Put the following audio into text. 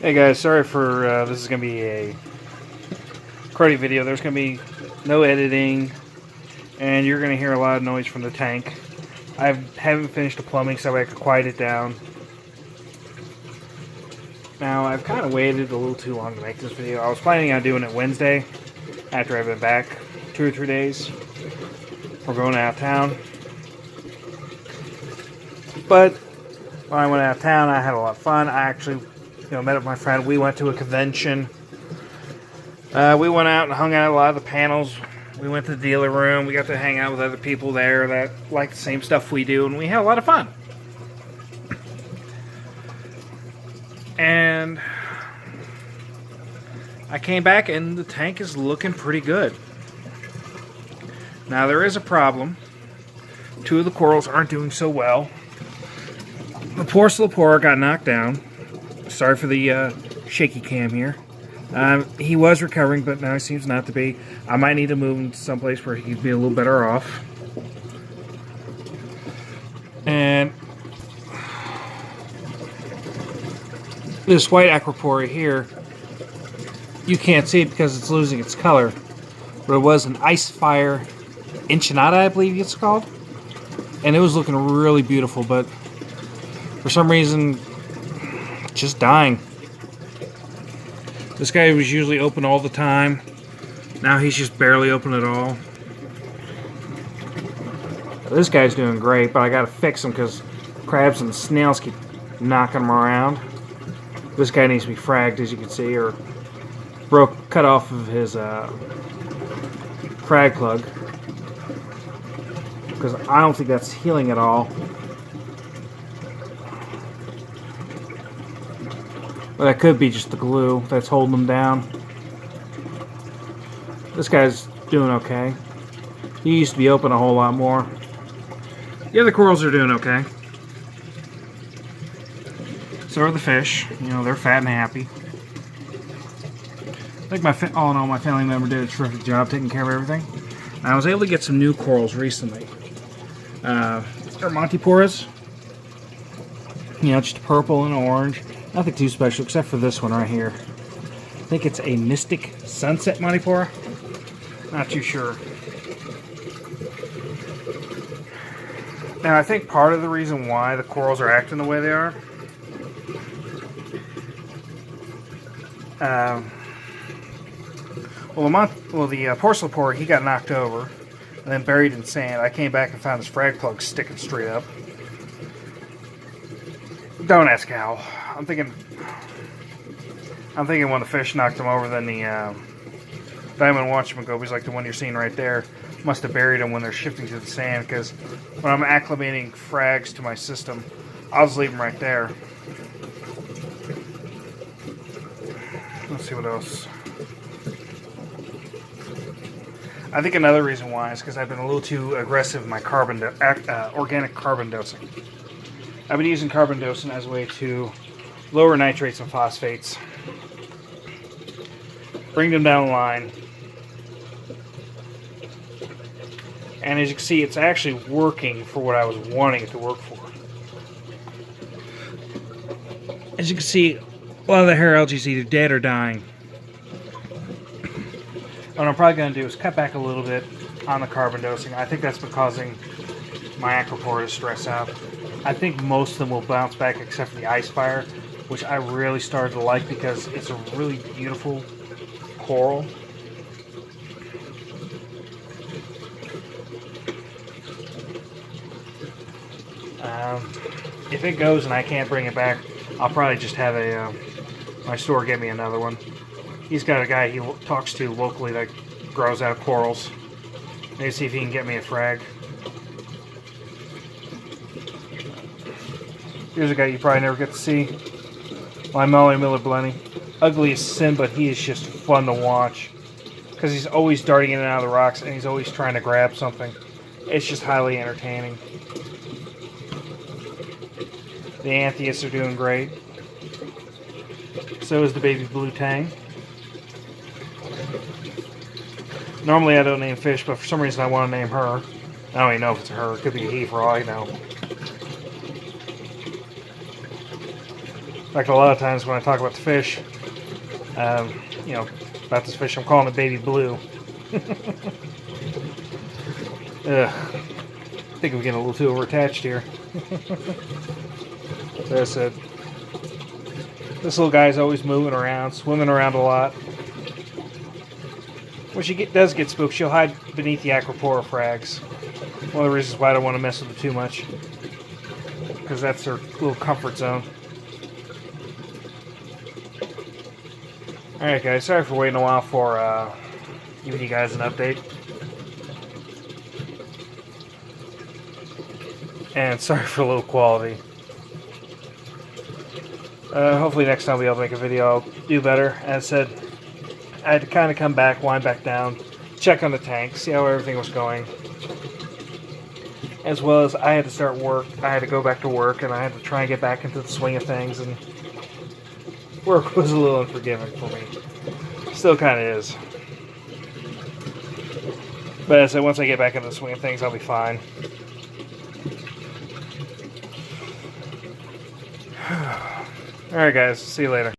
Hey guys, sorry for this is going to be a karate video. There's going to be no editing, and you're going to hear a lot of noise from the tank. I haven't finished the plumbing, so I could quiet it down. Now, I've kind of waited a little too long to make this video. I was planning on doing it Wednesday, after I've been back 2 or 3 days. We're going out of town. But when I went out of town, I had a lot of fun. I actually met up with my friend. We went to a convention. We went out and hung out at a lot of the panels. We went to the dealer room. We got to hang out with other people there that like the same stuff we do, and we had a lot of fun. And I came back, and the tank is looking pretty good. Now, there is a problem. 2 of the corals aren't doing so well. The Porcelain Lepora got knocked down. Sorry for the shaky cam here. He was recovering, but now he seems not to be. I might need to move him to someplace where he'd be a little better off. And this white Acropora here, you can't see it because it's losing its color. But it was an Ice Fire Inchinata, I believe it's called. And it was looking really beautiful, but for some reason, just dying. This guy was usually open all the time. Now he's just barely open at all. This guy's doing great, but I gotta fix him because crabs and snails keep knocking him around. This guy needs to be fragged, as you can see, or cut off of his frag plug, because I don't think that's healing at all. But that could be just the glue that's holding them down. This guy's doing okay. He used to be open a whole lot more. The other corals are doing okay. So are the fish. They're fat and happy. I think all in all, my family member did a terrific job taking care of everything. And I was able to get some new corals recently. They're Montiporas. Just purple and orange. Nothing too special except for this one right here. I think it's a Mystic Sunset Montipora. Not too sure. Now, I think part of the reason why the corals are acting the way they are, the Porcelain Lepora, he got knocked over and then buried in sand. I came back and found his frag plug sticking straight up. Don't ask how. I'm thinking when the fish knocked him over, then the Diamond Watchman gobies, like the one you're seeing right there, must have buried them when they're shifting to the sand, because when I'm acclimating frags to my system, I'll just leave them right there. Let's see what else. I think another reason why is because I've been a little too aggressive in my organic carbon dosing. I've been using carbon dosing as a way to lower nitrates and phosphates, bring them down the line, and as you can see, it's actually working for what I was wanting it to work for. As you can see, a lot of the hair algae is either dead or dying. What I'm probably going to do is cut back a little bit on the carbon dosing. I think that's been causing my Acropora to stress out. I think most of them will bounce back except for the Ice Fire, which I really started to like because it's a really beautiful coral. If it goes and I can't bring it back, I'll probably just have my store get me another one. He's got a guy he talks to locally that grows out corals. Maybe see if he can get me a frag. Here's a guy you probably never get to see. My Molly Miller Blenny. Ugly as sin, but he is just fun to watch. Because he's always darting in and out of the rocks, and he's always trying to grab something. It's just highly entertaining. The Anthias are doing great. So is the baby blue tang. Normally I don't name fish, but for some reason I want to name her. I don't even know if it's a her. It could be a he for all I know. Like a lot of times when I talk about the fish, you know, about this fish, I'm calling it Baby Blue. Ugh. I think I'm getting a little too overattached here. So I said, this little guy's always moving around, swimming around a lot. When she does get spooked, she'll hide beneath the Acropora frags. One of the reasons why I don't want to mess with her too much. Because that's her little comfort zone. Alright guys, sorry for waiting a while for giving you guys an update. And sorry for low quality. Hopefully next time I'll be able to make a video I'll do better. As I said, I had to kind of come back, wind back down, check on the tank, see how everything was going. As well as I had to start work, I had to go back to work, and I had to try and get back into the swing of things, and work was a little unforgiving for me. Still kind of is. But as I said, once I get back into the swing of things, I'll be fine. Alright guys, see you later.